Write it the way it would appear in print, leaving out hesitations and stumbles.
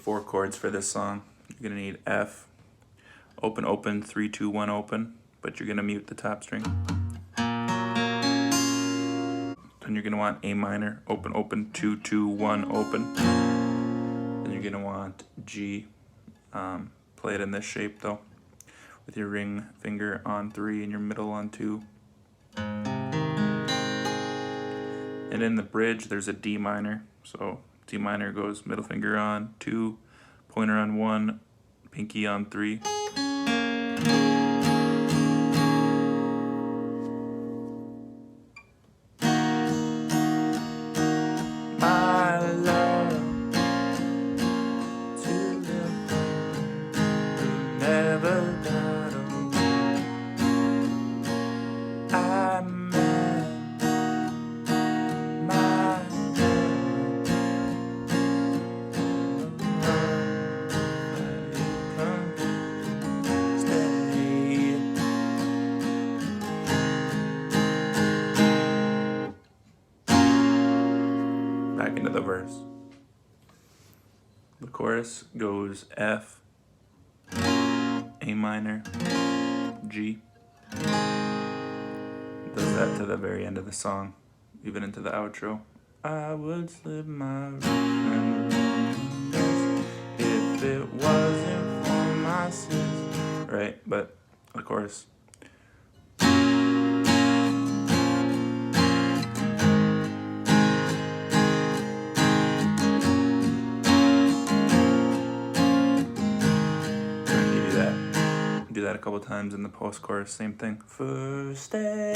4 chords for this song. You're gonna need F, open, open, 3, 2, 1, open, but you're gonna mute the top string. Then you're gonna want A minor, open, open, 2, 2, 1, open. Then you're gonna want G, play it in this shape though, with your ring finger on 3 and your middle on 2. And in the bridge, there's a D minor. So D minor goes middle finger on 2, pointer on 1, pinky on 3. My love to the one who never got away. I met my back into the verse. The chorus goes F, A minor, G. Does that to the very end of the song, even into the outro. I would slip my wrist and if it wasn't for my sis. Right, but the chorus. Do that a couple times in the post-chorus, same thing. First day